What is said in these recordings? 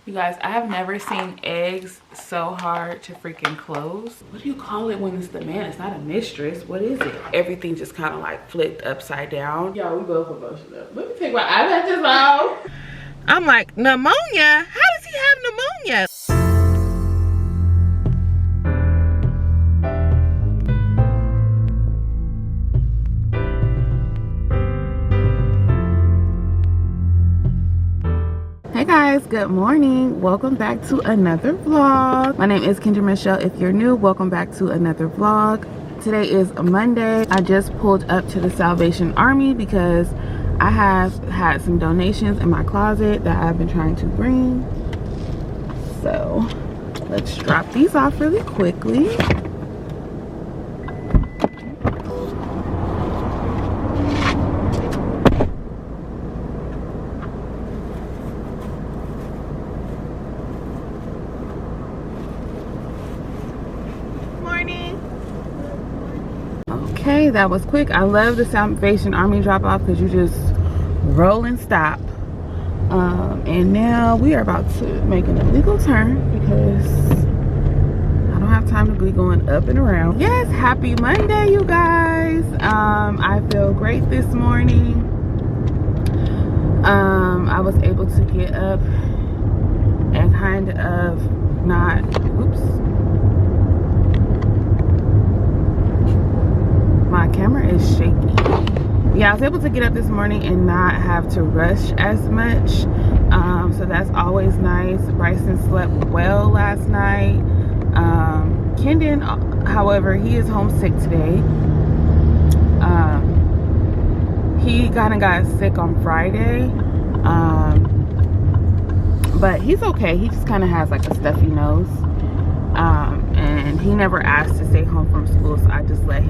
You guys, I have never seen eggs so hard to freaking close. What do you call it when it's the man? It's not a mistress. What is it? Everything just kind of like flipped upside down. Y'all, we both emotional up. Let me take my eyelashes off. I'm like, pneumonia? How does he have pneumonia? Hey guys, good morning. Welcome back to another vlog. My name is Kendra Michelle. If you're new, welcome back to another vlog. Today is Monday. I just pulled up to the Salvation Army because I have had some donations in my closet that I've been trying to bring. So let's drop these off really quickly. Okay, that was quick. I love the Salvation Army drop off because you just roll and stop. And now we are about to make an illegal turn because I don't have time to be going up and around. Yes, happy Monday, you guys. I feel great this morning. I was able to get up and kind of not, my camera is shaky. Yeah, I was able to get up this morning and not have to rush as much. So that's always nice. Bryson slept well last night. Kendon, however, he is homesick today. He kind of got sick on Friday. But he's okay. He just kind of has like a stuffy nose. And he never asked to stay home from school, so I just let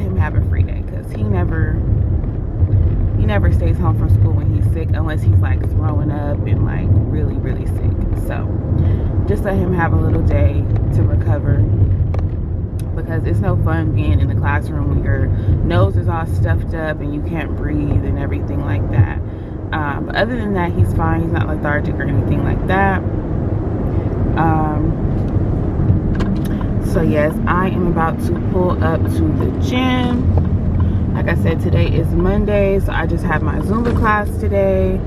him have a free day because he never stays home from school when he's sick unless he's like throwing up and like really sick. So just let him have a little day to recover because it's no fun being in the classroom when your nose is all stuffed up and you can't breathe and everything like that. But other than that, he's fine. He's not lethargic or anything like that. So yes, I am about to pull up to the gym. Like I said, today is Monday, so I just had my Zumba class today.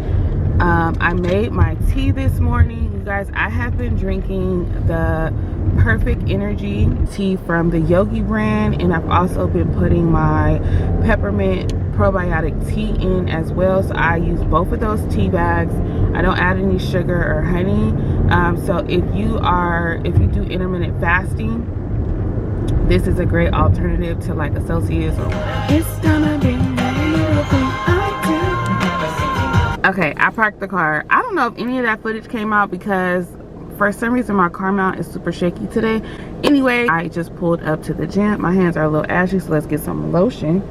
I made my tea this morning. You guys, I have been drinking the Perfect Energy tea from the Yogi brand, and I've also been putting my peppermint probiotic tea in as well. So I use both of those tea bags. I don't add any sugar or honey. So if you do intermittent fasting, this is a great alternative to like associates or it's gonna be okay. I parked the car. I don't know if any of that footage came out because for some reason my car mount is super shaky today. Anyway, I just pulled up to the gym. My hands are a little ashy, so let's get some lotion.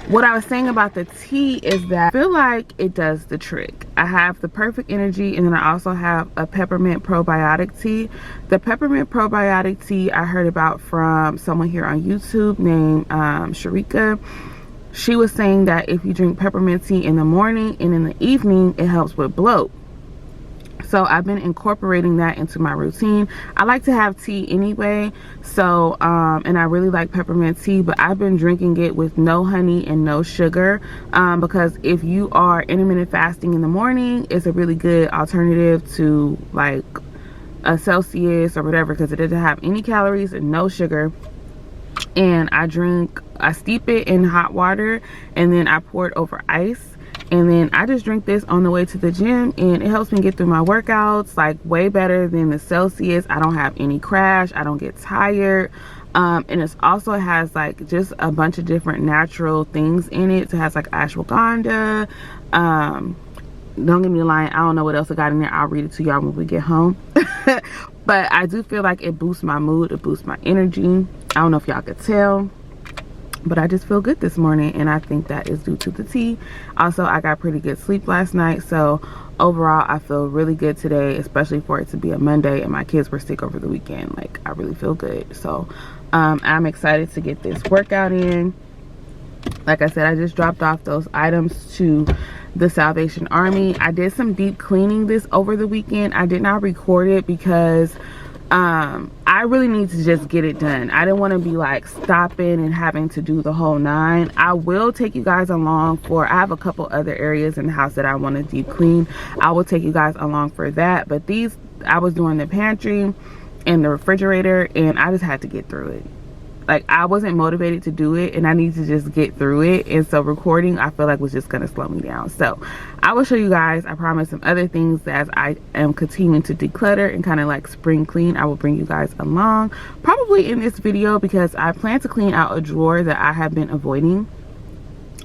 What I was saying about the tea is that I feel like it does the trick. I have the Perfect Energy, and then I also have a peppermint probiotic tea. The peppermint probiotic tea I heard about from someone here on YouTube named Sharika. She was saying that if you drink peppermint tea in the morning and in the evening, it helps with bloat. So I've been incorporating that into my routine. I like to have tea anyway, so and I really like peppermint tea, but I've been drinking it with no honey and no sugar because if you are intermittent fasting in the morning, it's a really good alternative to like a Celsius or whatever because it doesn't have any calories and no sugar. And I steep it in hot water and then I pour it over ice. And then I just drink this on the way to the gym, and it helps me get through my workouts like way better than the Celsius. I don't have any crash. I don't get tired. And it also has like just a bunch of different natural things in it. It has like ashwagandha. Don't get me lying, I don't know what else I got in there. I'll read it to y'all when we get home. But I do feel like it boosts my mood. It boosts my energy. I don't know if y'all could tell, but I just feel good this morning, and I think that is due to the tea. Also, I got pretty good sleep last night, so overall I feel really good today, especially for it to be a Monday and my kids were sick over the weekend. Like, I really feel good. So I'm excited to get this workout in. Like I said, I just dropped off those items to the Salvation Army. I did some deep cleaning this over the weekend. I did not record it because I really need to just get it done. I didn't want to be like stopping and having to do the whole 9. I will take you guys along for, I have a couple other areas in the house that I want to deep clean. I will take you guys along for that, but these, I was doing the pantry and the refrigerator, and I just had to get through it. Like, I wasn't motivated to do it, and I need to just get through it. And so recording, I feel like, was just gonna slow me down. So I will show you guys, I promise, some other things as I am continuing to declutter and kind of like spring clean. I will bring you guys along probably in this video, because I plan to clean out a drawer that I have been avoiding.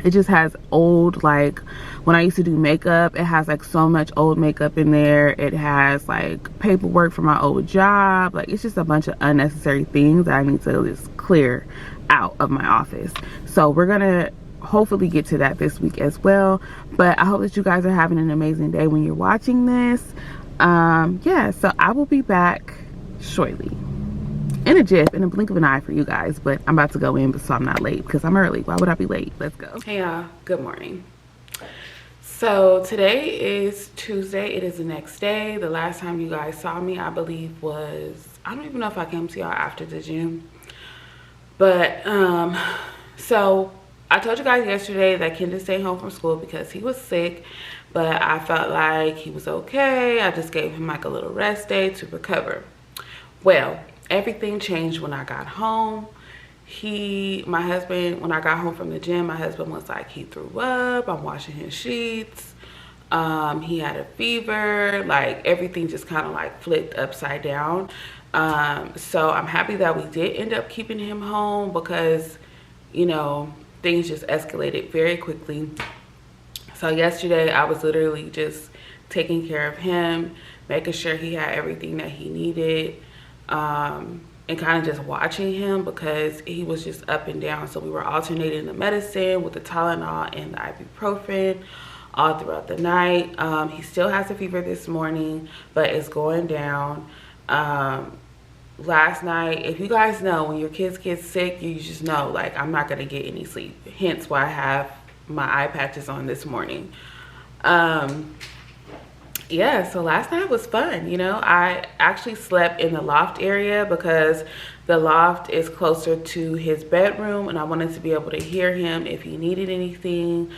It just has old, like when I used to do makeup, it has like so much old makeup in there. It has like paperwork for my old job. Like, it's just a bunch of unnecessary things that I need to just clear out of my office. So we're gonna hopefully get to that this week as well. But I hope that you guys are having an amazing day when you're watching this. Yeah, so I will be back shortly. In a jiff, in a blink of an eye for you guys, but I'm about to go in so I'm not late, because I'm early. Why would I be late? Let's go. Hey y'all, good morning. So today is Tuesday. It is the next day. The last time you guys saw me, I believe, was, I don't even know if I came to y'all after the gym, but so I told you guys yesterday that Kendra stayed home from school because he was sick, but I felt like he was okay. I just gave him like a little rest day to recover. Well, everything changed when I got home. My husband, when I got home from the gym, my husband was like, he threw up, I'm washing his sheets. He had a fever, like everything just kind of like flipped upside down. So I'm happy that we did end up keeping him home, because, you know, things just escalated very quickly. So yesterday I was literally just taking care of him, making sure he had everything that he needed. And kind of just watching him, because he was just up and down. So we were alternating the medicine with the Tylenol and the ibuprofen all throughout the night. He still has a fever this morning, but it's going down. Last night, if you guys know, when your kids get sick, you just know, like, I'm not going to get any sleep. Hence why I have my eye patches on this morning. Yeah, so last night was fun. You know, I actually slept in the loft area because the loft is closer to his bedroom, and I wanted to be able to hear him if he needed anything,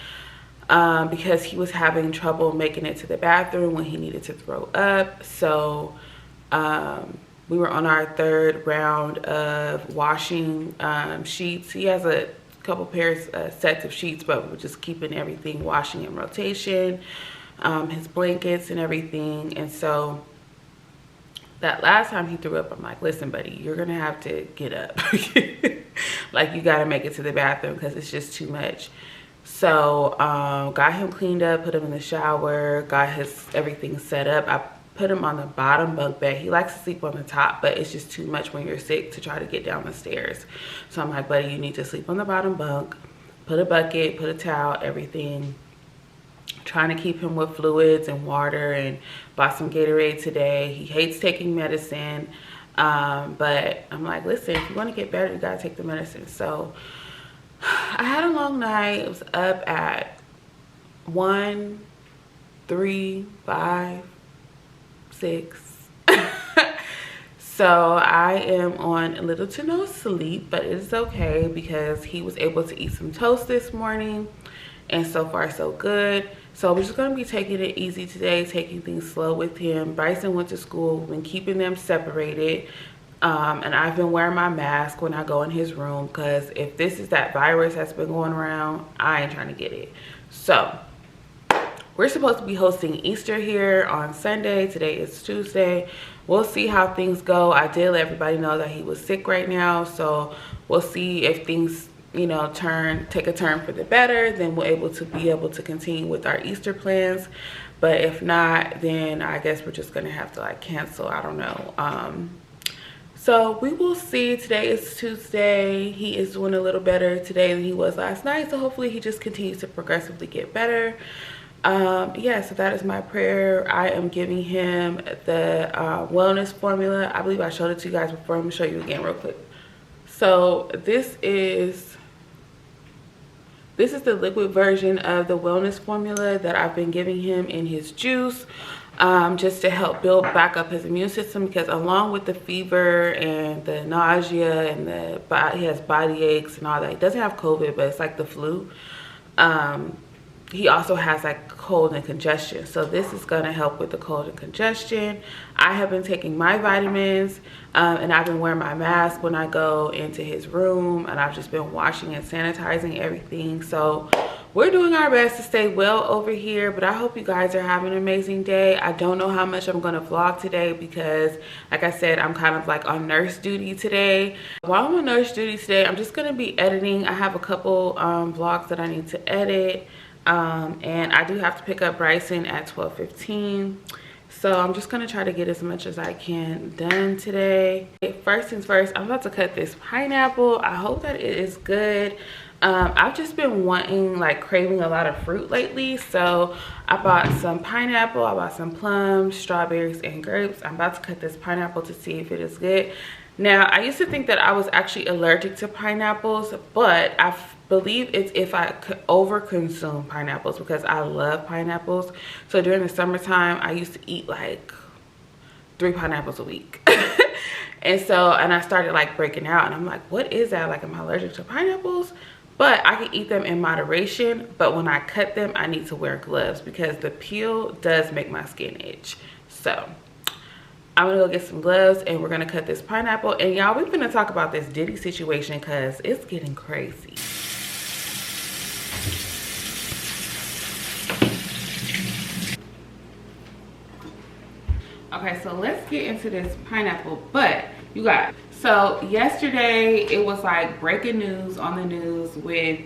because he was having trouble making it to the bathroom when he needed to throw up. So we were on our 3rd round of washing sheets. He has a couple pairs, sets of sheets, but we were just keeping everything washing in rotation. His blankets and everything. And so that last time he threw up, I'm like, listen, buddy, you're gonna have to get up. Like, you gotta make it to the bathroom, because it's just too much. So got him cleaned up, put him in the shower, got his everything set up. I put him on the bottom bunk bed. He likes to sleep on the top, but it's just too much when you're sick to try to get down the stairs. So I'm like, buddy, you need to sleep on the bottom bunk, put a bucket, put a towel, everything. Trying to keep him with fluids and water, and bought some Gatorade today. He hates taking medicine, but I'm like, listen, if you want to get better, you gotta take the medicine. So I had a long night. I was up at 1, 3, 5, 6. So I am on little to no sleep, but it's okay, because he was able to eat some toast this morning, and so far so good. So we're just going to be taking it easy today, taking things slow with him. Bryson went to school. We've been keeping them separated. And I've been wearing my mask when I go in his room, because if this is that virus that's been going around, I ain't trying to get it. So we're supposed to be hosting Easter here on Sunday. Today is Tuesday. We'll see how things go. I did let everybody know that he was sick right now. So we'll see if things, you know, take a turn for the better. Then we're able to continue with our Easter plans. But if not, then I guess we're just gonna have to like cancel. I don't know. So we will see. Today is Tuesday. He is doing a little better today than he was last night. So hopefully he just continues to progressively get better. Yeah, so that is my prayer. I am giving him the wellness formula. I believe I showed it to you guys before. I'm gonna show you again real quick. So this is This is the liquid version of the wellness formula that I've been giving him in his juice, just to help build back up his immune system, because along with the fever and the nausea and he has body aches and all that. He doesn't have COVID, but it's like the flu. He also has like cold and congestion, so this is going to help with the cold and congestion. I have been taking my vitamins, and I've been wearing my mask when I go into his room, and I've just been washing and sanitizing everything. So we're doing our best to stay well over here, but I hope you guys are having an amazing day. I don't know how much I'm going to vlog today because, like I said, I'm kind of like on nurse duty today. While I'm on nurse duty today, I'm just going to be editing. I have a couple vlogs that I need to edit. And I do have to pick up Bryson at 12:15, so I'm just gonna try to get as much as I can done today. First things first, I'm about to cut this pineapple. I hope that it is good. I've just been craving a lot of fruit lately, so I bought some pineapple, I bought some plums, strawberries, and grapes. I'm about to cut this pineapple to see if it is good. Now, I used to think that I was actually allergic to pineapples, but I believe it's if I could overconsume pineapples, because I love pineapples. So during the summertime, I used to eat like 3 pineapples a week. and I started like breaking out, and I'm like, what is that? Like, am I allergic to pineapples? But I can eat them in moderation, but when I cut them, I need to wear gloves because the peel does make my skin itch. So I'm gonna go get some gloves, and we're gonna cut this pineapple. And y'all, we're gonna talk about this Diddy situation because it's getting crazy. Okay, so let's get into this pineapple. But you guys, so yesterday it was like breaking news on the news with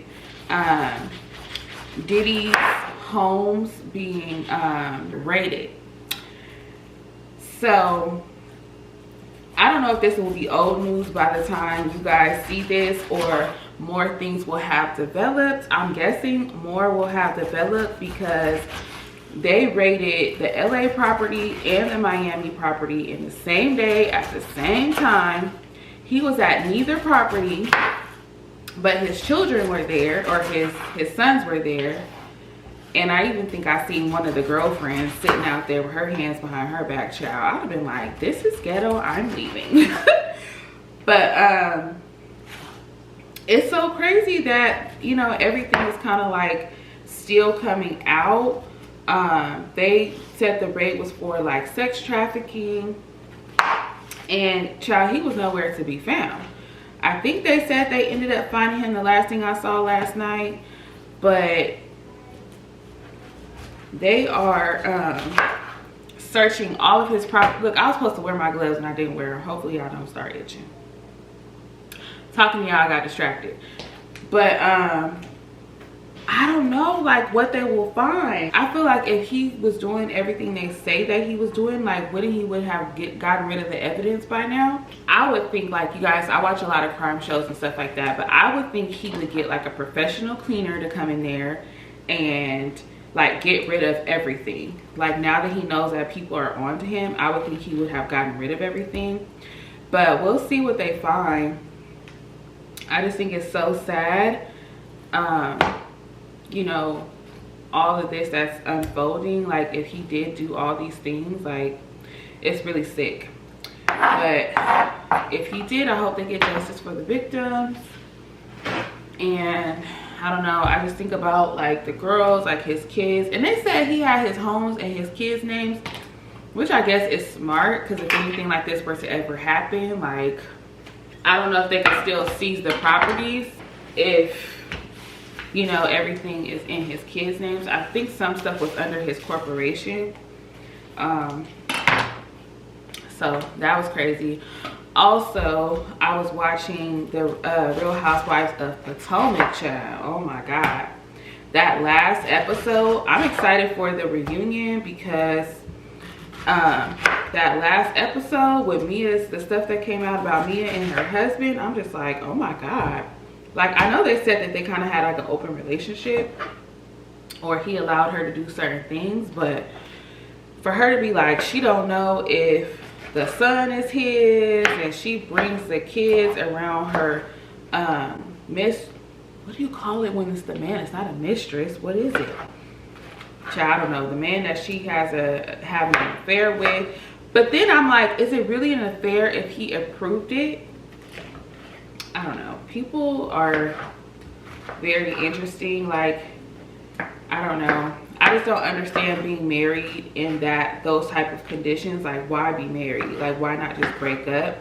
Diddy's homes being raided. So I don't know if this will be old news by the time you guys see this, or more things will have developed. I'm guessing more will have developed because they raided the LA property and the Miami property in the same day at the same time. He was at neither property, but his children were there, or his sons were there. And I even think I seen one of the girlfriends sitting out there with her hands behind her back. Child, I'd have been like, this is ghetto, I'm leaving. But it's so crazy that, you know, everything is kind of like still coming out. They said the raid was for like sex trafficking, and child, he was nowhere to be found. I think they said they ended up finding him, the last thing I saw last night, but they are searching all of his property. Look, I was supposed to wear my gloves and I didn't wear them. Hopefully y'all don't start itching. Talking to y'all, I got distracted. But I don't know like what they will find. I feel like if he was doing everything they say that he was doing, like wouldn't he would have gotten rid of the evidence by now? I would think, like, you guys, I watch a lot of crime shows and stuff like that, but I would think he would get like a professional cleaner to come in there and like get rid of everything. Like, now that he knows that people are onto him, I would think he would have gotten rid of everything. But we'll see what they find. I just think it's so sad, you know, all of this that's unfolding. Like, if he did do all these things, like, it's really sick. But if he did, I hope they get justice for the victims. And I don't know, I just think about like the girls, like his kids, and they said he had his homes and his kids' names, which I guess is smart, because if anything like this were to ever happen, like, I don't know if they can still seize the properties if, you know, everything is in his kids' names. I think some stuff was under his corporation. So that was crazy. Also, I was watching the Real Housewives of Potomac, child. Oh my God. That last episode, I'm excited for the reunion because that last episode with Mia's, the stuff that came out about Mia and her husband, I'm just like, oh my God. Like, I know they said that they kind of had like an open relationship, or he allowed her to do certain things, but for her to be like, she don't know if the son is his, and she brings the kids around her what do you call it when it's the man? It's not a mistress. What is it? Child, I don't know. The man that she has having an affair with. But then I'm like, is it really an affair if he approved it? I don't know. People are very interesting. Like, I don't know. I just don't understand being married in those type of conditions. Like, why be married? Like, why not just break up?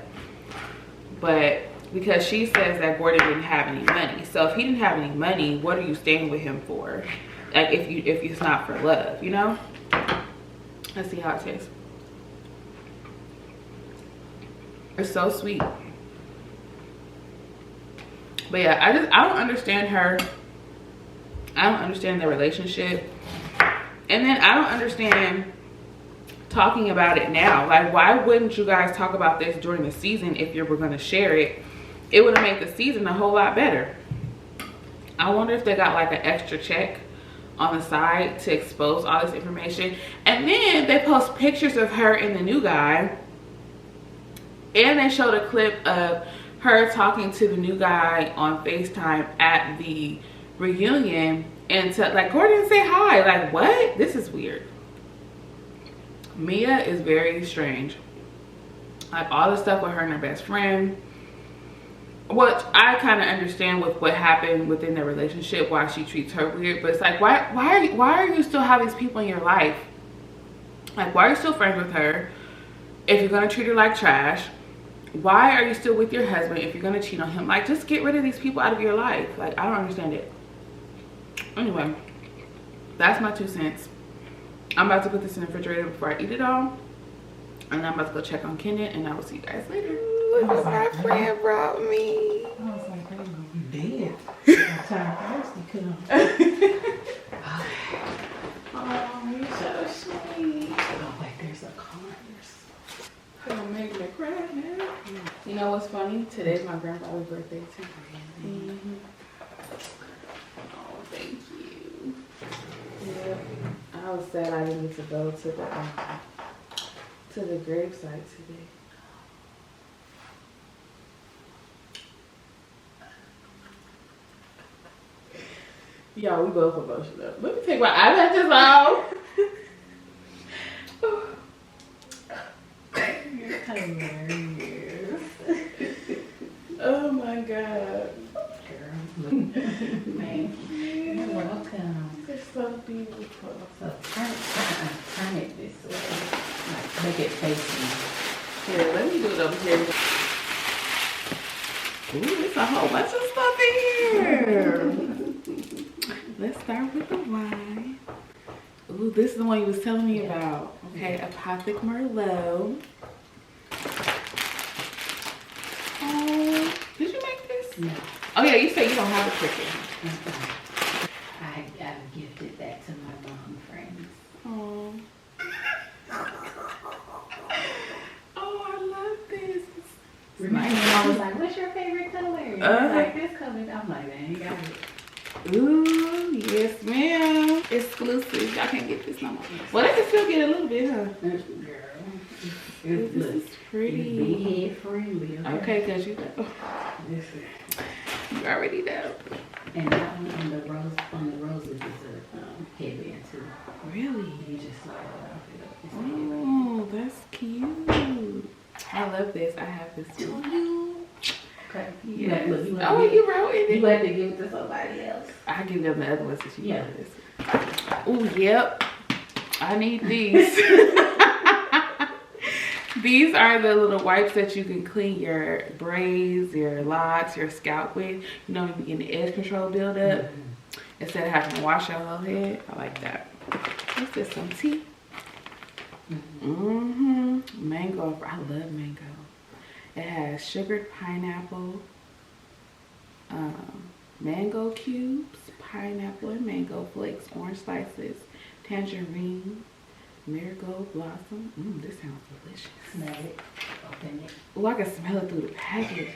But because she says that Gordon didn't have any money. So if he didn't have any money, what are you staying with him for? Like, if it's not for love, you know? Let's see how it tastes. It's so sweet. But yeah, I don't understand her. I don't understand their relationship. And then I don't understand talking about it now. Like, why wouldn't you guys talk about this during the season if you were going to share it? It would have made the season a whole lot better. I wonder if they got like an extra check on the side to expose all this information. And then they post pictures of her and the new guy. And they showed a clip of her talking to the new guy on FaceTime at the reunion. And like, Gordon, say hi. Like, what? This is weird. Mia is very strange. Like, all the stuff with her and her best friend, which I kind of understand with what happened within their relationship, why she treats her weird. But it's like, why are you still have these people in your life? Like, why are you still friends with her if you're gonna treat her like trash? Why are you still with your husband if you're gonna cheat on him? Like, just get rid of these people out of your life. Like, I don't understand it. Anyway, that's my 2 cents. I'm about to put this in the refrigerator before I eat it all. And I'm about to go check on Kendon, and I will see you guys later. Look what my friend brought me. I was like, they gonna be dead. By the time Thursday comes. Oh, you're so sweet. Oh, wait, there's a car. Gonna make me cry now. You know what's funny? Today's my grandfather's birthday too. Mm-hmm. Oh, thank you. Yeah, I was sad I didn't get to go to the gravesite today. Y'all, we both emotional. Let me take my eyelashes off. Hilarious. Oh my God. Girl. Thank you. You're welcome. You're so beautiful. So turn it this way. Like, make it face me. Here, let me do it over here. Ooh, there's a whole bunch of stuff in here. Let's start with the wine. Ooh, this is the one you was telling me about. Okay, Apothic Merlot. Oh, did you make this? No. Oh yeah, you say you don't have a cricket. I gifted that to my mom friends. Oh. Oh, I love this. My mom was like, what's your favorite color? Like, this color. I'm like, man, you got it. Ooh, yes ma'am. Exclusive. Y'all can't get this no more. Well, they can still get a little bit, huh? Girl. This is pretty. Big head friendly. Okay, because you know. You already know. And that one on the roses is a headband too. Really? You just slide it off. Oh, that's cute. I love this. I have this too. Okay. Yes. Look, you wrote in it. You have to give it to somebody else. I give them the other ones that you Yeah. this. Oh, yep. I need these. These are the little wipes that you can clean your braids, your locks, your scalp with. You know, when you get the edge control build up. Instead of having to wash your whole head. I like that. What's this? Some tea? Mango. I love mango. It has sugared pineapple, mango cubes, pineapple and mango flakes, orange slices, tangerine, marigold blossom. This sounds delicious. Smell it. Open it. Oh, I can smell it through the package.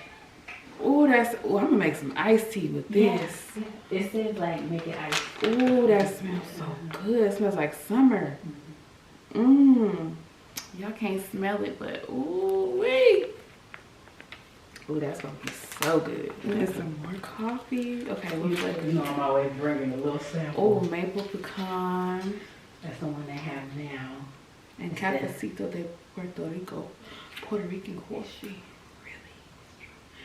Oh, I'm gonna make some iced tea with this. Yeah. It says like make it ice. Oh, that smells so good. It smells like summer. Y'all can't smell it, but ooh wait. Ooh, that's gonna be so good. And some more coffee. Okay, what flavor? You know I'm always bringing a little sample. Oh, maple pecan. That's the one they have now. And Cafecito de Puerto Rico. Puerto Rican coffee. Really?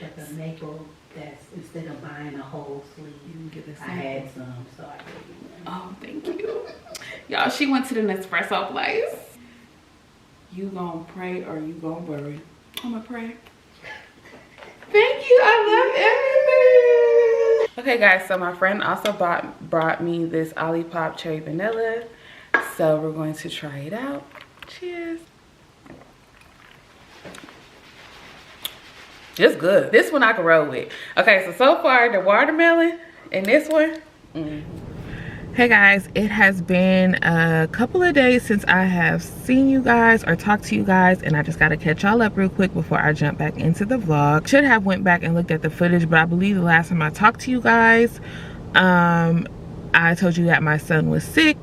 But the maple, that's instead of buying a whole sleeve, You can get the I had some, so I gave you one. Oh, thank you. Y'all, she went to the Nespresso place. You gonna pray or you gonna worry? I'm gonna pray. Thank you, I love everything. Okay guys, so my friend also brought me this Olipop cherry vanilla. So we're going to try it out. Cheers. It's good. This one I can roll with. Okay, so far the watermelon and this one. Hey guys, it has been a couple of days since I have seen you guys or talked to you guys, and I just gotta catch y'all up real quick before I jump back into the vlog. Should have went back and looked at the footage, but I believe the last time I talked to you guys, I told you that my son was sick,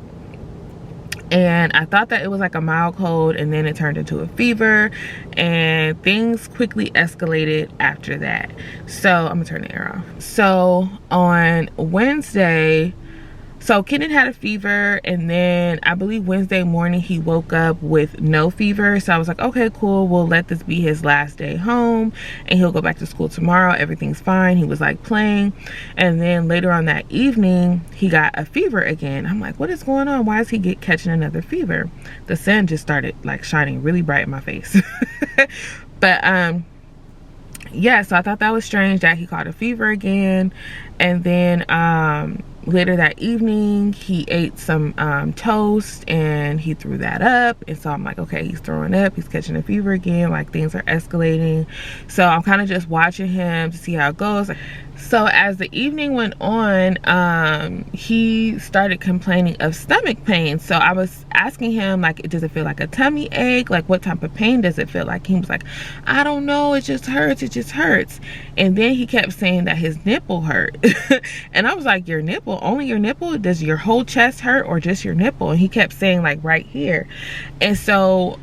and I thought that it was like a mild cold, and then it turned into a fever, and things quickly escalated after that. So I'm gonna turn the air off. So on Wednesday, so Kenan had a fever, and then I believe Wednesday morning he woke up with no fever. So I was like, okay, cool, we'll let this be his last day home and he'll go back to school tomorrow. Everything's fine. He was like playing, and then later on that evening he got a fever again. I'm like, what is going on? Why is he catching another fever? The sun just started like shining really bright in my face. But yeah, so I thought that was strange that he caught a fever again. And then later that evening he ate some toast and he threw that up, and so I'm like, okay, he's throwing up, he's catching a fever again, like things are escalating. So I'm kind of just watching him to see how it goes. So as the evening went on, he started complaining of stomach pain. So I was asking him, like, does it feel like a tummy ache? Like, what type of pain does it feel like? He was like, I don't know, it just hurts, it just hurts. And then he kept saying that his nipple hurt. And I was like, your nipple? Only your nipple? Does your whole chest hurt or just your nipple? And he kept saying like right here. And so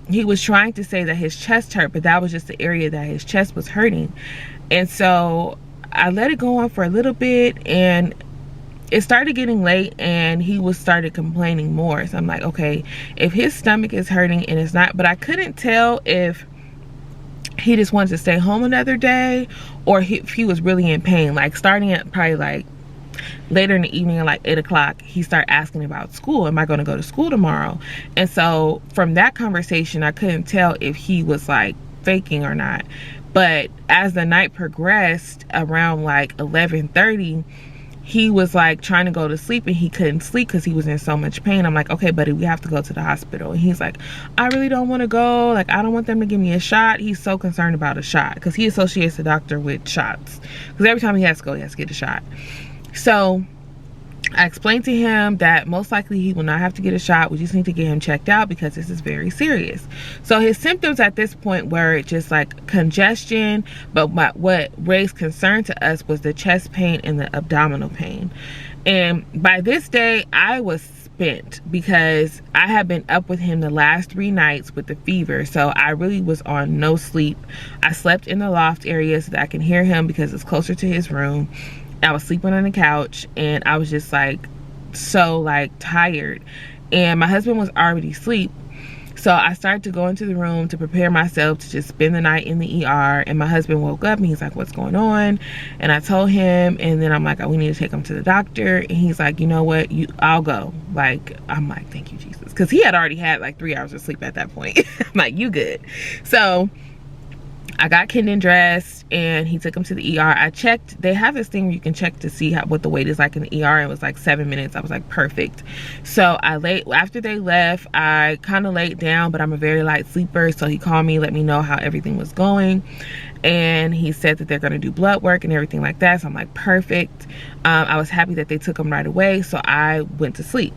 he was trying to say that his chest hurt, but that was just the area that his chest was hurting. And so I let it go on for a little bit, and it started getting late and he started complaining more. So I'm like, okay, if his stomach is hurting and it's not, but I couldn't tell if he just wanted to stay home another day or if he was really in pain. Like starting at probably like later in the evening at like 8 o'clock, he started asking about school. Am I going to go to school tomorrow? And so from that conversation, I couldn't tell if he was like faking or not. But as the night progressed, around like 11:30, he was like trying to go to sleep and he couldn't sleep because he was in so much pain. I'm like, okay, buddy, we have to go to the hospital. And he's like, I really don't want to go. Like, I don't want them to give me a shot. He's so concerned about a shot because he associates the doctor with shots. Because every time he has to go, he has to get a shot. So I explained to him that most likely he will not have to get a shot. We just need to get him checked out because this is very serious. So his symptoms at this point were just like congestion, but what raised concern to us was the chest pain and the abdominal pain. And by this day, I was spent because I had been up with him the last 3 nights with the fever. So I really was on no sleep. I slept in the loft area so that I can hear him because it's closer to his room. I was sleeping on the couch and I was just like so like tired, and my husband was already asleep. So I started to go into the room to prepare myself to just spend the night in the ER, and my husband woke up and he's like, what's going on? And I told him, and then I'm like, oh, we need to take him to the doctor. And he's like, you know what, I'll go. Like, I'm like, thank you, Jesus, because he had already had like 3 hours of sleep at that point. I'm like, you good. So I got Kenan dressed and he took him to the ER. I checked, they have this thing where you can check to see what the wait is like in the ER. It was like 7 minutes. I was like, perfect. So after they left, I kind of laid down, but I'm a very light sleeper. So he called me, let me know how everything was going. And he said that they're going to do blood work and everything like that. So I'm like, perfect. I was happy that they took him right away. So I went to sleep.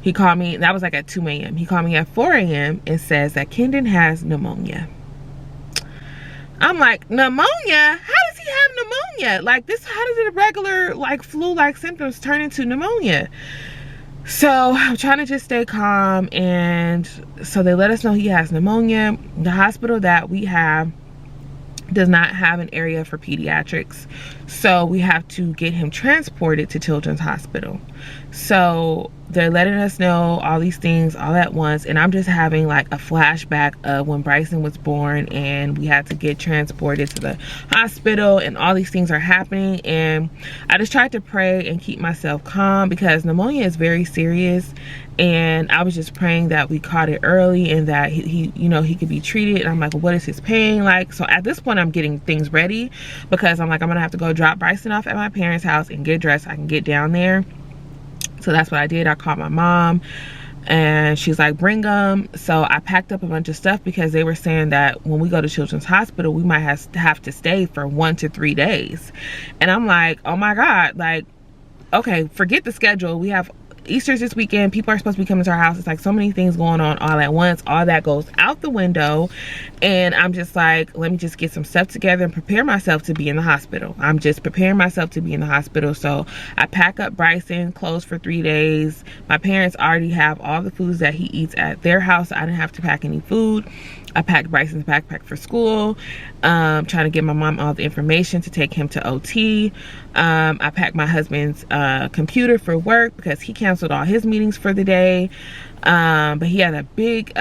He called me, that was like at 2 a.m. He called me at 4 a.m. and says that Kenan has pneumonia. I'm like, pneumonia? How does he have pneumonia? Like this, how does a regular like flu-like symptoms turn into pneumonia? So I'm trying to just stay calm, and so they let us know he has pneumonia. The hospital that we have does not have an area for pediatrics, so we have to get him transported to Children's Hospital. So they're letting us know all these things all at once, and I'm just having like a flashback of when Bryson was born and we had to get transported to the hospital, and all these things are happening. And I just tried to pray and keep myself calm, because pneumonia is very serious, and I was just praying that we caught it early and that he you know, he could be treated. And I'm like, well, what is his pain like? So at this point I'm getting things ready, because I'm like, I'm gonna have to go drop Bryson off at my parents' house and get dressed so I can get down there. So that's what I did. I called my mom and she's like, bring them. So I packed up a bunch of stuff, because they were saying that when we go to Children's Hospital, we might have to stay for 1 to 3 days. And I'm like, oh my God, like, okay, forget the schedule. We have Easter's this weekend. People are supposed to be coming to our house. It's like so many things going on all at once. All that goes out the window. And I'm just like, let me just get some stuff together and prepare myself to be in the hospital. I'm just preparing myself to be in the hospital. So I pack up Bryson clothes for 3 days. My parents already have all the foods that he eats at their house, so I didn't have to pack any food. I packed Bryson's backpack for school, trying to give my mom all the information to take him to OT. I packed my husband's computer for work, because he canceled all his meetings for the day. But he had a big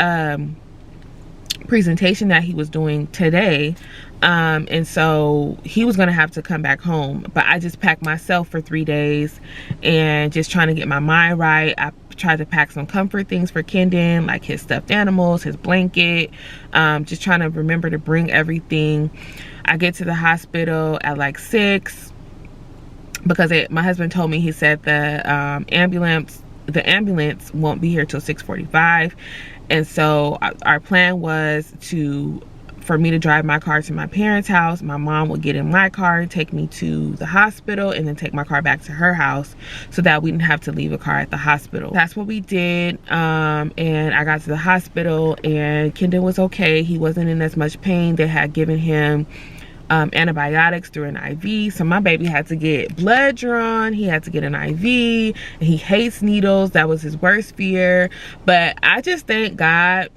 presentation that he was doing today. And so he was gonna have to come back home, but I just packed myself for 3 days and just trying to get my mind right. I tried to pack some comfort things for Kendon, like his stuffed animals, his blanket, just trying to remember to bring everything. I get to the hospital at like 6, because my husband told me, he said the ambulance won't be here till 6:45. And so our plan was for me to drive my car to my parents' house. My mom would get in my car and take me to the hospital, and then take my car back to her house, so that we didn't have to leave a car at the hospital. That's what we did. And I got to the hospital, and Kendon was okay. He wasn't in as much pain. They had given him antibiotics through an IV. So my baby had to get blood drawn. He had to get an IV, and he hates needles. That was his worst fear. But I just thank God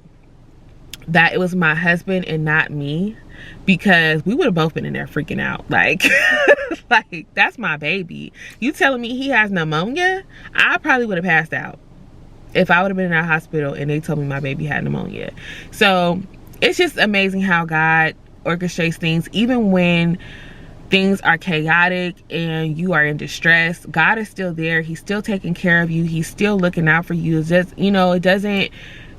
that it was my husband and not me, because we would have both been in there freaking out. Like, like, that's my baby. You telling me he has pneumonia? I probably would have passed out if I would have been in our hospital and they told me my baby had pneumonia. So it's just amazing how God orchestrates things. Even when things are chaotic and you are in distress, God is still there. He's still taking care of you. He's still looking out for you. It's just, you know, it doesn't,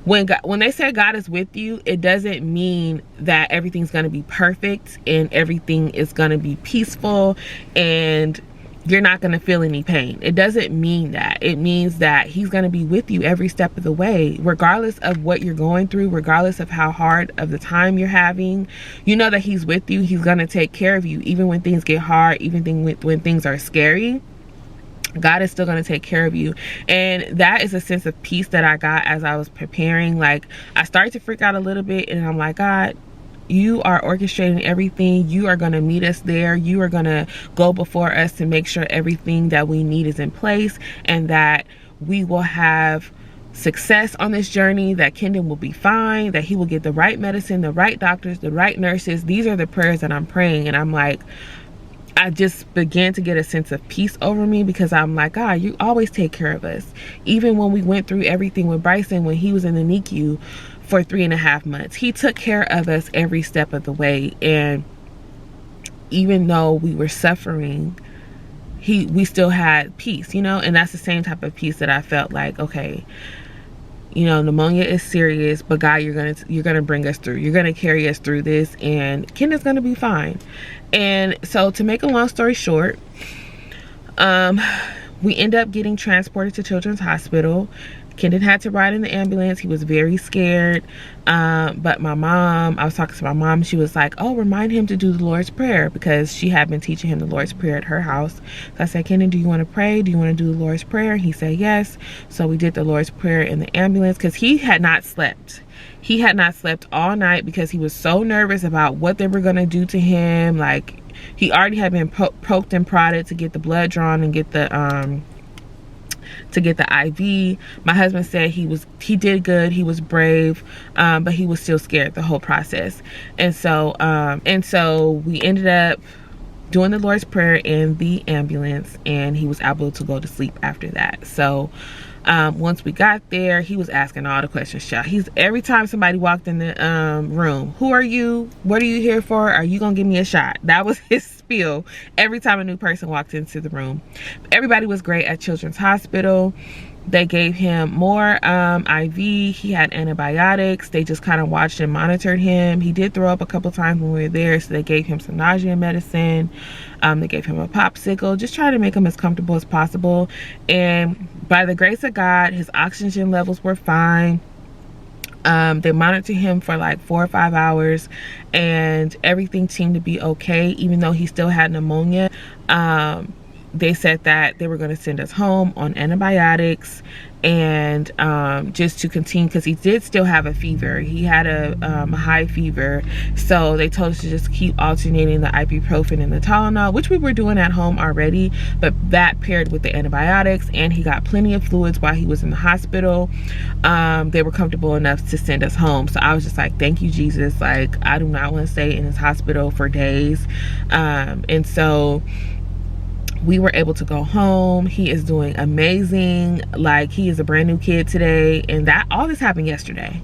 when they say God is with you, it doesn't mean that everything's going to be perfect and everything is going to be peaceful and you're not going to feel any pain. It doesn't mean that. It means that he's going to be with you every step of the way, regardless of what you're going through, regardless of how hard of the time you're having. You know that he's with you. He's going to take care of you, even when things get hard, even when things are scary. God is still going to take care of you. And that is a sense of peace that I got as I was preparing. Like, I started to freak out a little bit, and I'm like, God, you are orchestrating everything. You are going to meet us there. You are going to go before us to make sure everything that we need is in place, and that we will have success on this journey, that Kendon will be fine, that he will get the right medicine, the right doctors, the right nurses. These are the prayers that I'm praying. And I'm like, I just began to get a sense of peace over me, because I'm like, God, you always take care of us. Even when we went through everything with Bryson, when he was in the NICU for 3.5 months, he took care of us every step of the way. And even though we were suffering, we still had peace, you know. And that's the same type of peace that I felt like, okay, you know, pneumonia is serious, but God, you're gonna bring us through. You're gonna carry us through this, and Kendon's gonna be fine. And so, to make a long story short, we end up getting transported to Children's Hospital. Kendon had to ride in the ambulance. He was very scared. But my mom, I was talking to my mom, she was like, oh, remind him to do the Lord's Prayer, because she had been teaching him the Lord's Prayer at her house. So I said, Kendon, do you want to pray? Do you want to do the Lord's Prayer? He said yes. So we did the Lord's Prayer in the ambulance, because he had not slept. He had not slept all night because he was so nervous about what they were going to do to him. Like, he already had been poked and prodded to get the blood drawn and get the to get the IV. My husband said he did good, he was brave, but he was still scared the whole process. And so we ended up doing the Lord's Prayer in the ambulance, and he was able to go to sleep after that. So once we got there, he was asking all the questions, child. Every time somebody walked in the room, who are you? What are you here for? Are you gonna give me a shot? That was his spiel every time a new person walked into the room. Everybody was great at Children's Hospital. They gave him more IV. He had antibiotics. They just kind of watched and monitored him. He did throw up a couple times when we were there, so they gave him some nausea medicine. They gave him a popsicle, just trying to make him as comfortable as possible. And by the grace of God, his oxygen levels were fine. They monitored him for like 4 or 5 hours, and everything seemed to be okay, even though he still had pneumonia. They said that they were going to send us home on antibiotics, and just to continue, because he did still have a fever. He had a high fever, so they told us to just keep alternating the ibuprofen and the Tylenol, which we were doing at home already, but that paired with the antibiotics. And he got plenty of fluids while he was in the hospital. They were comfortable enough to send us home. So I was just like, thank you, Jesus. Like, I do not want to stay in this hospital for days. And so we were able to go home. He is doing amazing. Like, he is a brand new kid today, and that all this happened yesterday.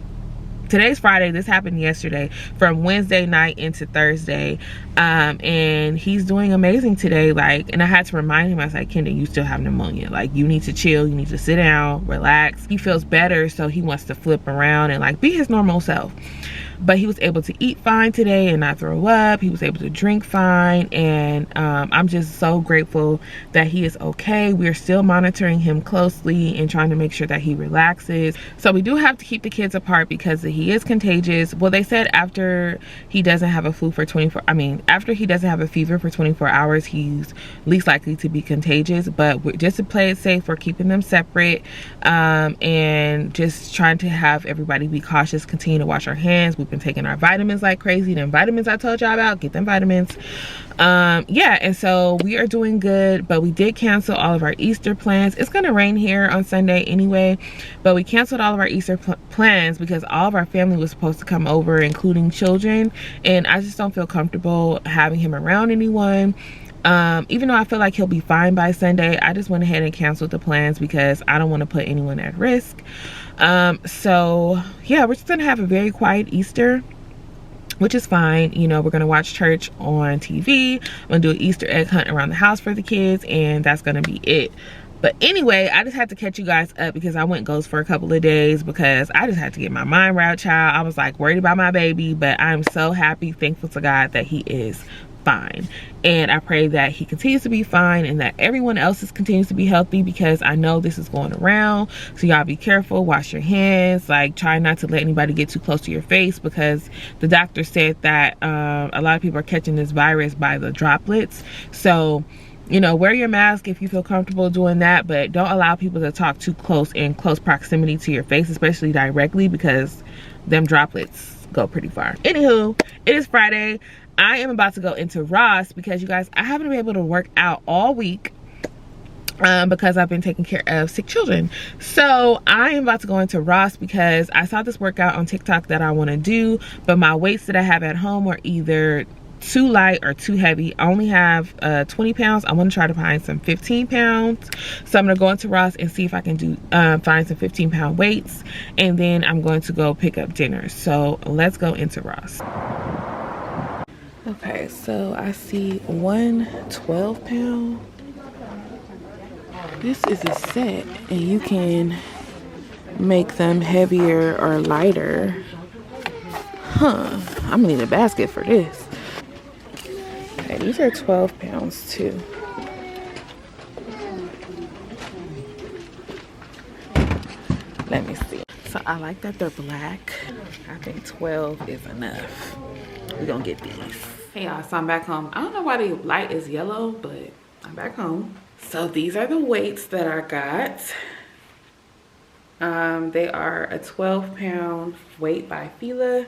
Today's Friday. This happened yesterday, from Wednesday night into Thursday. And he's doing amazing today. Like, and I had to remind him, I was like, Kendra, you still have pneumonia. Like, you need to chill, you need to sit down, relax. He feels better, so he wants to flip around and like be his normal self. But he was able to eat fine today and not throw up. He was able to drink fine. And I'm just so grateful that he is okay. We're still monitoring him closely and trying to make sure that he relaxes. So we do have to keep the kids apart because he is contagious. Well, they said after he doesn't have a flu for after he doesn't have a fever for 24 hours, he's least likely to be contagious. But just to play it safe, we're keeping them separate, and just trying to have everybody be cautious, continue to wash our hands. We've been taking our vitamins like crazy. Them vitamins I told y'all about, get them vitamins. Yeah, and so we are doing good, but we did cancel all of our Easter plans. It's gonna rain here on Sunday anyway, but we canceled all of our Easter plans because all of our family was supposed to come over, including children, and I just don't feel comfortable having him around anyone. Even though I feel like he'll be fine by Sunday, I just went ahead and canceled the plans because I don't want to put anyone at risk. So yeah, we're just gonna have a very quiet Easter, which is fine. You know, we're gonna watch church on TV. I'm gonna do an Easter egg hunt around the house for the kids, and that's gonna be it. But anyway, I just had to catch you guys up because I went ghost for a couple of days because I just had to get my mind right, child. I was like worried about my baby, but I'm so happy, thankful to God that he is fine. And I pray that he continues to be fine and that everyone else continues to be healthy, because I know this is going around. So y'all be careful, wash your hands, like try not to let anybody get too close to your face, because the doctor said that a lot of people are catching this virus by the droplets. So, you know, wear your mask if you feel comfortable doing that, but don't allow people to talk too close, in close proximity to your face, especially directly, because them droplets go pretty far. Anywho, it is Friday. I am about to go into Ross because, you guys, I haven't been able to work out all week because I've been taking care of sick children. So I am about to go into Ross because I saw this workout on TikTok that I want to do, but my weights that I have at home are either too light or too heavy. I only have 20 pounds. I want to try to find some 15 pounds. So I'm going to go into Ross and see if I can do find some 15-pound weights, and then I'm going to go pick up dinner. So let's go into Ross. Okay, so I see one 12-pound. This is a set, and you can make them heavier or lighter. Huh, I'm gonna need a basket for this. Okay, these are 12 pounds too. Let me see. So I like that they're black. I think 12 is enough. We're gonna get these. Hey y'all, so I'm back home. I don't know why the light is yellow, but I'm back home. So these are the weights that I got. They are a 12-pound weight by Fila.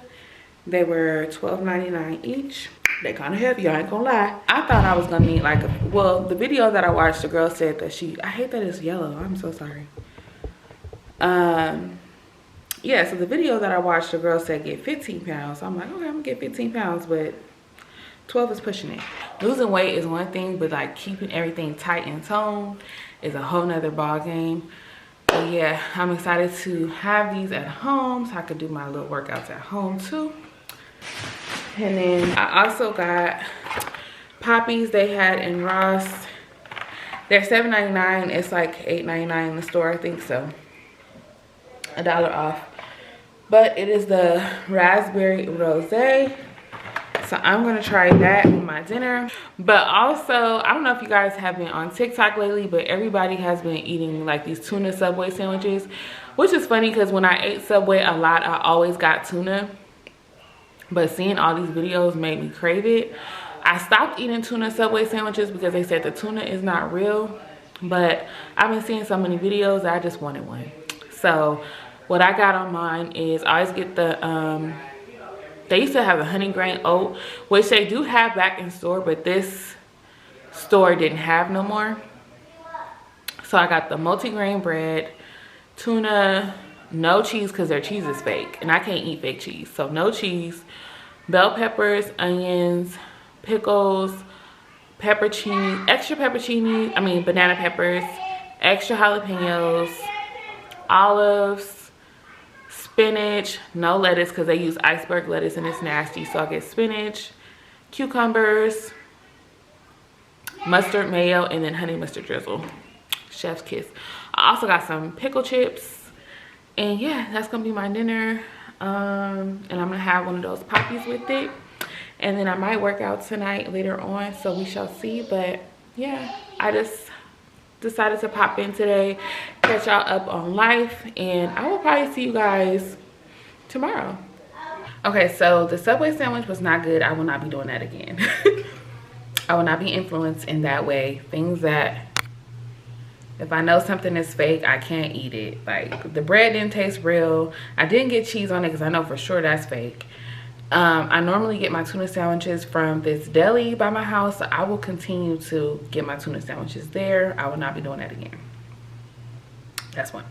They were $12.99 each. They kind of heavy, I ain't gonna lie. I thought I was gonna need like well, the video that I watched, the girl said that I hate that it's yellow, I'm so sorry. Yeah, so the video that I watched, the girl said get 15 pounds. So I'm like, okay, I'm gonna get 15 pounds, but 12 is pushing it. Losing weight is one thing, but like keeping everything tight and toned is a whole nother ball game. But yeah, I'm excited to have these at home so I could do my little workouts at home too. And then I also got poppies they had in Ross. They're $7.99. It's like $8.99 in the store, I think so. $1 off. But it is the raspberry rosé. So I'm gonna try that with my dinner. But also, I don't know if you guys have been on TikTok lately, but everybody has been eating like these tuna Subway sandwiches, which is funny because when I ate Subway a lot, I always got tuna. But seeing all these videos made me crave it. I stopped eating tuna Subway sandwiches because they said the tuna is not real. But I've been seeing so many videos that I just wanted one. So what I got on mine is I always get the, they used to have the honey grain oat, which they do have back in store, but this store didn't have no more. So I got the multi-grain bread, tuna, no cheese because their cheese is fake. And I can't eat fake cheese. So no cheese, bell peppers, onions, pickles, pepperoni, extra pepperoni, banana peppers, extra jalapenos, olives, spinach, no lettuce because they use iceberg lettuce and it's nasty. So I get spinach, cucumbers, mustard mayo, and then honey mustard drizzle. Chef's kiss. I also got some pickle chips. And yeah, that's gonna be my dinner. And I'm gonna have one of those poppies with it. And then I might work out tonight later on, so we shall see. But yeah, I just decided to pop in today, catch y'all up on life, and I will probably see you guys tomorrow. Okay, so the Subway sandwich was not good. I will not be doing that again. I will not be influenced in that way. Things that, if I know something is fake, I can't eat it. Like, the bread didn't taste real. I didn't get cheese on it because I know for sure that's fake. I normally get my tuna sandwiches from this deli by my house, so I will continue to get my tuna sandwiches there. I will not be doing that again. That's one.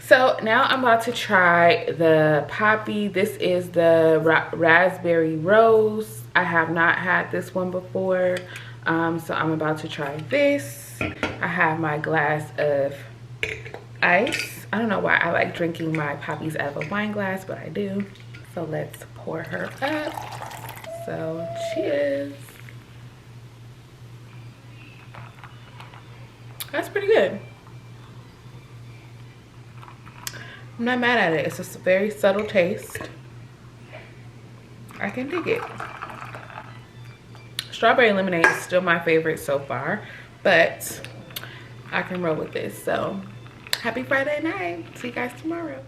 So now I'm about to try the poppy. This is the raspberry rose. I have not had this one before, so I'm about to try this. I have my glass of ice. I don't know why I like drinking my poppies out of a wine glass, but I do. So let's pour her up. So cheers. That's pretty good. I'm not mad at it. It's just a very subtle taste. I can dig it. Strawberry lemonade is still my favorite so far, but I can roll with this. So happy Friday night. See you guys tomorrow.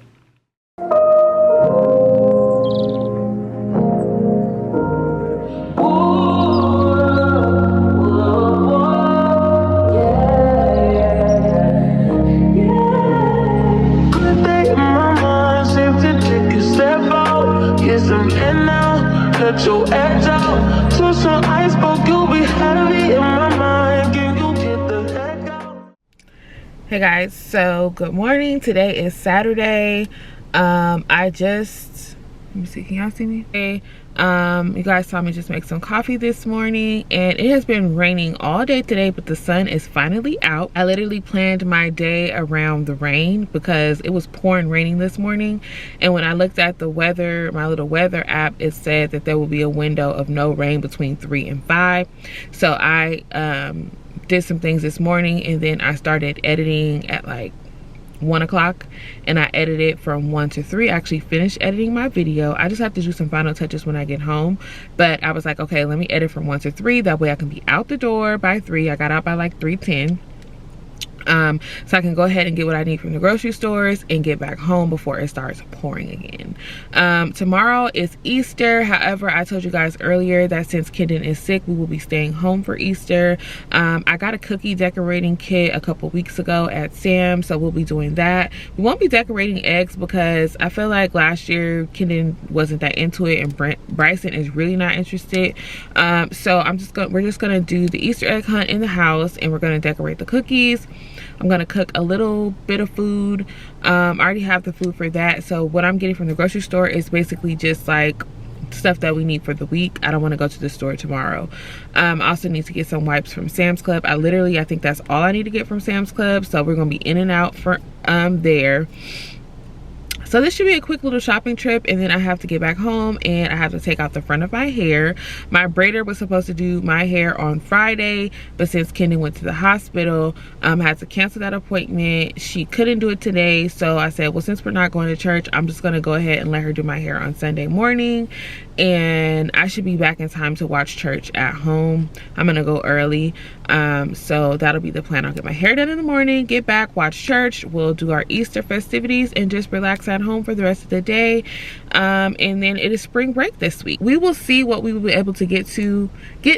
Hey guys, so good morning. Today is Saturday. I just, let me see, can y'all see me? Hey, you guys saw me just make some coffee this morning, and it has been raining all day today, but the sun is finally out. I literally planned my day around the rain because it was pouring raining this morning, and when I looked at the weather, my little weather app, it said that there will be a window of no rain between 3 and 5. So I did some things this morning, and then I started editing at like 1 o'clock, and I edited from 1 to 3. I actually finished editing my video. I just have to do some final touches when I get home, but I was like, okay, let me edit from 1 to 3. That way I can be out the door by 3. I got out by like 3:10. so I can go ahead and get what I need from the grocery stores and get back home before it starts pouring again. Tomorrow is Easter. However, I told you guys earlier that since Kendon is sick, we will be staying home for Easter. I got a cookie decorating kit a couple weeks ago at Sam's, so we'll be doing that. We won't be decorating eggs because I feel like last year Kendon wasn't that into it, and Bryson is really not interested. So we're just gonna do the Easter egg hunt in the house, and we're gonna decorate the cookies. I'm gonna cook a little bit of food. I already have the food for that, so what I'm getting from the grocery store is basically just like stuff that we need for the week. I don't want to go to the store tomorrow. I also need to get some wipes from Sam's Club. I think that's all I need to get from Sam's Club, so we're gonna be in and out for there. So this should be a quick little shopping trip, and then I have to get back home and I have to take out the front of my hair. My braider was supposed to do my hair on Friday, but since Kendon went to the hospital, I had to cancel that appointment. She couldn't do it today, so I said, well, since we're not going to church, I'm just gonna go ahead and let her do my hair on Sunday morning, and I should be back in time to watch church at home. I'm gonna go early, so that'll be the plan. I'll get my hair done in the morning, get back, watch church, we'll do our Easter festivities, and just relax at home for the rest of the day. And then it is spring break this week. We will see what we will be able to get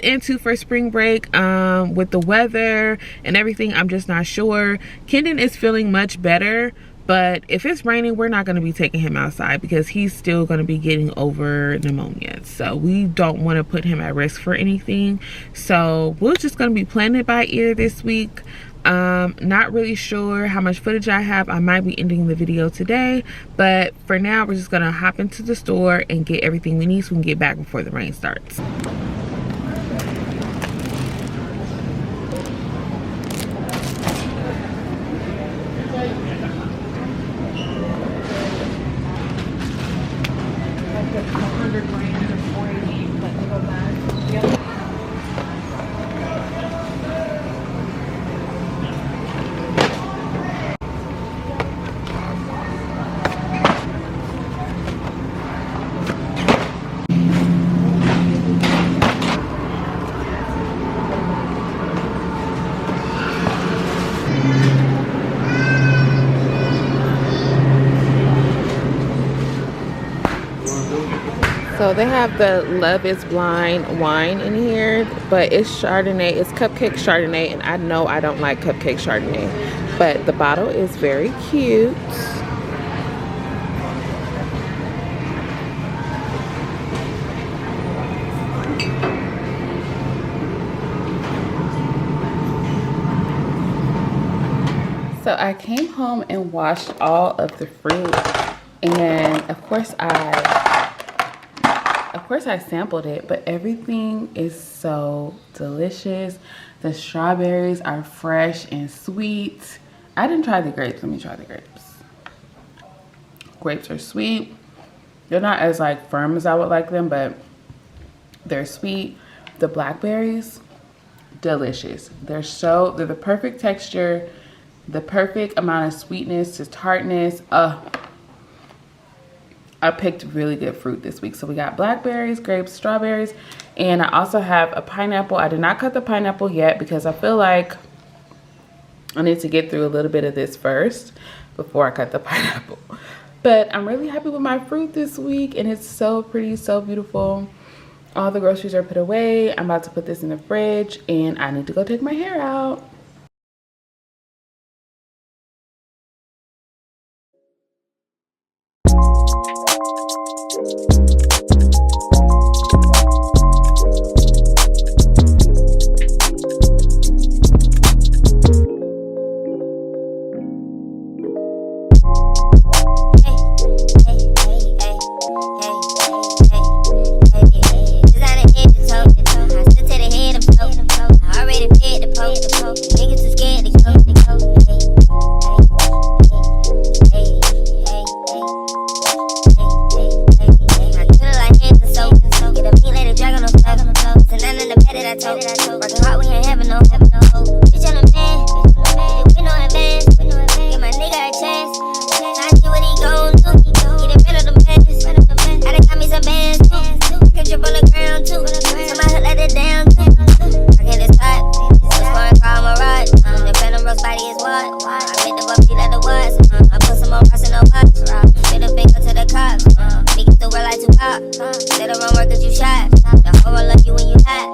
into for spring break with the weather and everything. I'm just not sure. Kendon is feeling much better, but if it's raining, we're not going to be taking him outside because he's still going to be getting over pneumonia. So we don't want to put him at risk for anything. So we're just going to be playing it by ear this week. Not really sure how much footage I have. I might be ending the video today, but for now we're just gonna hop into the store and get everything we need so we can get back before the rain starts. So they have the Love is Blind wine in here, but it's Chardonnay, it's cupcake Chardonnay, and I know I don't like cupcake Chardonnay, but the bottle is very cute. So I came home and washed all of the fruit, and of course I sampled it, but everything is so delicious. The strawberries are fresh and sweet. I didn't try the grapes. Let me try the grapes. Grapes are sweet. They're not as like firm as I would like them, but they're sweet. The blackberries, delicious. They're the perfect texture, the perfect amount of sweetness to tartness. I picked really good fruit this week. So we got blackberries, grapes, strawberries, and I also have a pineapple. I did not cut the pineapple yet because I feel like I need to get through a little bit of this first before I cut the pineapple. But I'm really happy with my fruit this week, and it's so pretty, so beautiful. All the groceries are put away. I'm about to put this in the fridge, and I need to go take my hair out. Body is what? talk. Say the wrong word cause you shot. The whole world love you when you hot.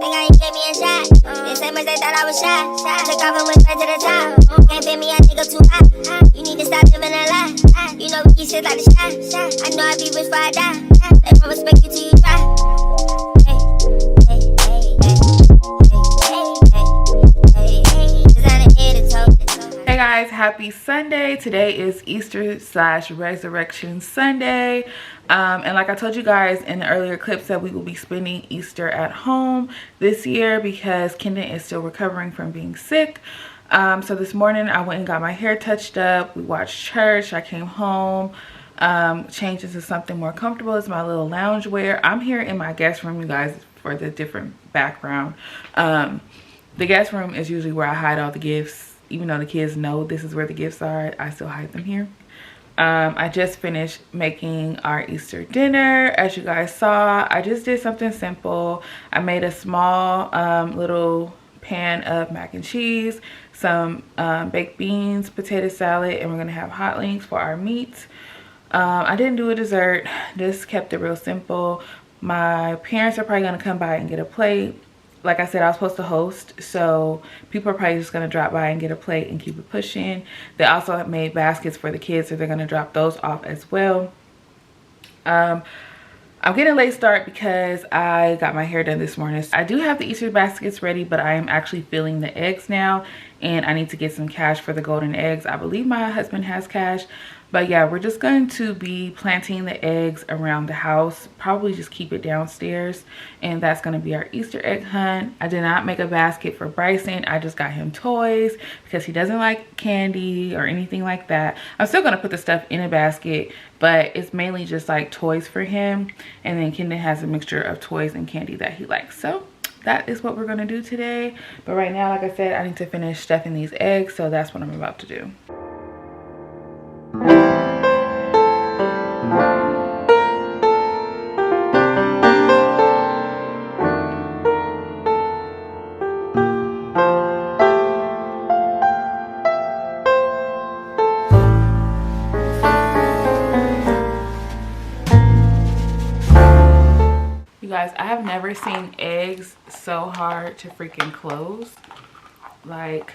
Think I ain't gave me a shot. They say much they thought I was shy. Took off and went straight to the top. Can't fit me, I think I'm too hot. You need to stop living a lie. You know we keep shit like the shot. I know I be rich before I die. They won't respect you till you try. Hey, hey, hey, hey, hey, hey, hey, hey. Designer head to toe. Hey guys, happy Sunday. Today is Easter / Resurrection Sunday. And like I told you guys in the earlier clips that we will be spending Easter at home this year because Kendon is still recovering from being sick. So this morning I went and got my hair touched up. We watched church. I came home, changed into something more comfortable. It's my little lounge wear. I'm here in my guest room, you guys, for the different background. The guest room is usually where I hide all the gifts. Even though the kids know this is where the gifts are, I still hide them here. I just finished making our Easter dinner. As you guys saw, I just did something simple. I made a small little pan of mac and cheese, some baked beans, potato salad, and we're gonna have hot links for our meat. I didn't do a dessert, just kept it real simple. My parents are probably gonna come by and get a plate. Like I said, I was supposed to host, so people are probably just gonna drop by and get a plate and keep it pushing. They also have made baskets for the kids, so they're gonna drop those off as well. I'm getting a late start because I got my hair done this morning. I do have the Easter baskets ready, but I am actually filling the eggs now, and I need to get some cash for the golden eggs. I believe my husband has cash. But yeah, we're just going to be planting the eggs around the house. Probably just keep it downstairs. And that's going to be our Easter egg hunt. I did not make a basket for Bryson. I just got him toys because he doesn't like candy or anything like that. I'm still going to put the stuff in a basket, but it's mainly just like toys for him. And then Kendon has a mixture of toys and candy that he likes. So that is what we're going to do today. But right now, like I said, I need to finish stuffing these eggs. So that's what I'm about to do. You guys, I have never seen eggs so hard to freaking close. Like,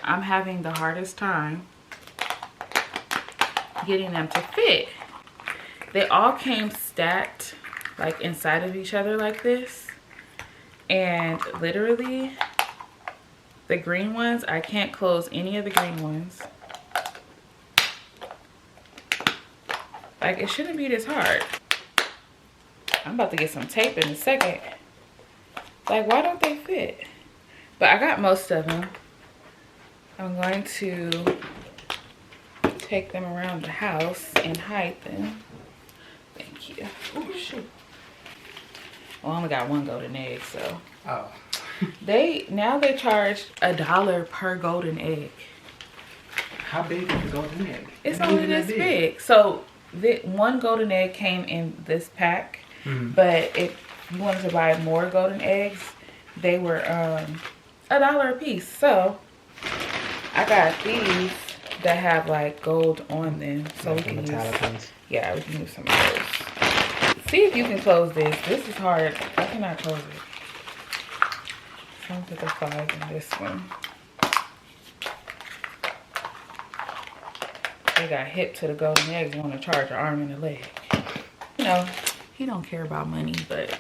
I'm having the hardest time getting them to fit. They all came stacked like inside of each other like this, and literally the green ones, I can't close any of the green ones. Like, it shouldn't be this hard. I'm about to get some tape in a second. Like, why don't they fit? But I got most of them. I'm going to take them around the house and hide them. Thank you. Oh shoot. Well, I only got one golden egg, so. Oh. Now they charge $1 per golden egg. How big is the golden egg? It's only this big. So the one golden egg came in this pack, but if you wanted to buy more golden eggs, they were $1 a piece. So I got these that have like gold on them, so we can use. Yeah, we can use some of those. See if you can close this. This is hard. I cannot close it. So I'm gonna put the 5 in this one. They got hip to the golden eggs. Want to charge an arm and a leg. You know, he don't care about money, but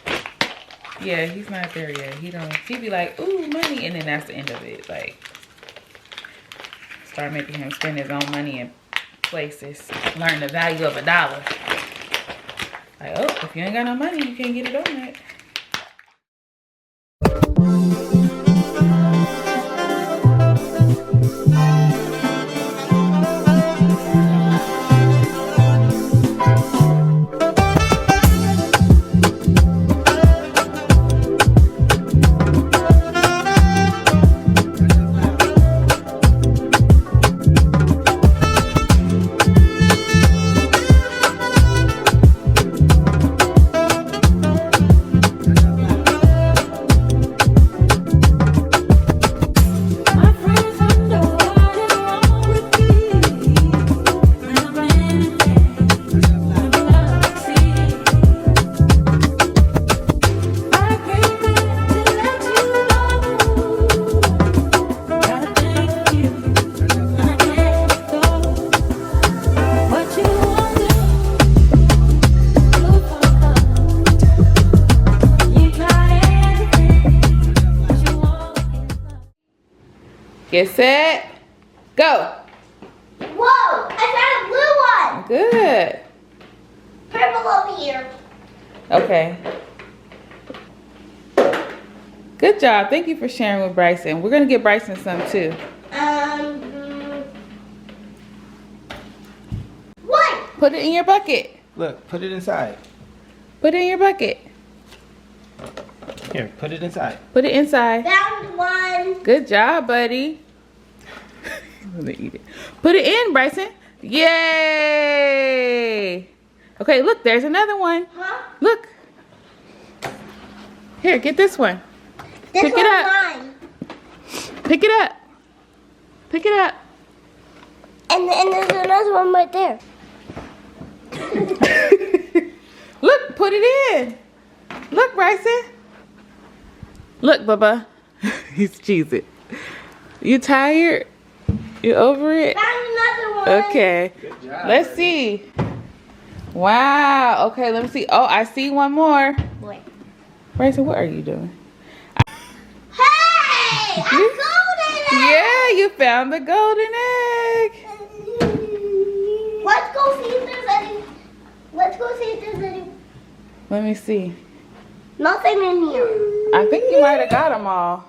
yeah, he's not there yet. He be like, ooh, money, and then that's the end of it. Like, start making him spend his own money in places. Learn the value of $1. Like, oh, if you ain't got no money, you can't get it on that. Get set. Go. Whoa! I found a blue one. Good. Purple over here. Okay. Good job. Thank you for sharing with Bryson. We're gonna get Bryson some too. What? Put it in your bucket. Look, put it inside. Put it in your bucket. Here, put it inside. Put it inside. Found one. Good job, buddy. I'm gonna eat it. Put it in, Bryson. Yay! Okay, look, there's another one. Huh? Look. Here, get this one. This Pick it one's up. mine. Pick it up. Pick it up. And there's another one right there. Look, put it in. Look, Bryson. Look, Bubba. He's cheesing. You tired? You over it? Found another one. Okay. Good job. Let's see. Wow. Okay, let me see. Oh, I see one more. Wait. Bryson, what are you doing? Hey! A golden egg! Yeah, you found the golden egg. Let's go see if there's any. Let's go see if there's any. Let me see. Nothing in here. I think you might have got them all.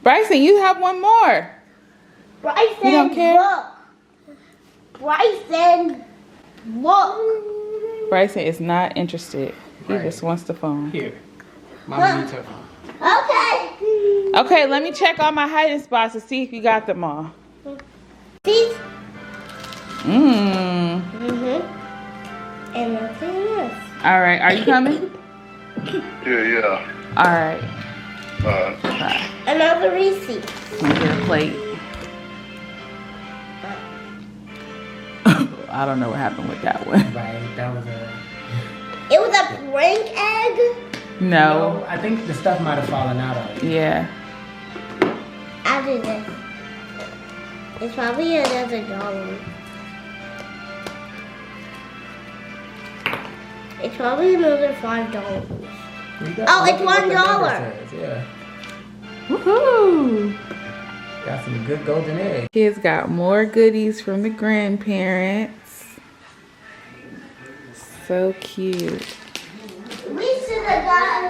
Bryson, you have one more. Bryson, You don't care? look. Bryson, look. Bryson is not interested. He Right. just wants the phone. Here. Mama needs her phone. Okay. Okay, let me check all my hiding spots to see if you got them all. See? Mmm. And nothing else. All right, are you coming? Yeah. All right. Another receipt. Let me get a plate. I don't know what happened with that one. Right, that was a... It was a prank egg. No. I think the stuff might have fallen out of it. Yeah. After this. It's probably another dollar. It's probably another $5. Oh, it's $1. Yeah. Woohoo! Got some good golden eggs. Kids got more goodies from the grandparents. So cute. We should have got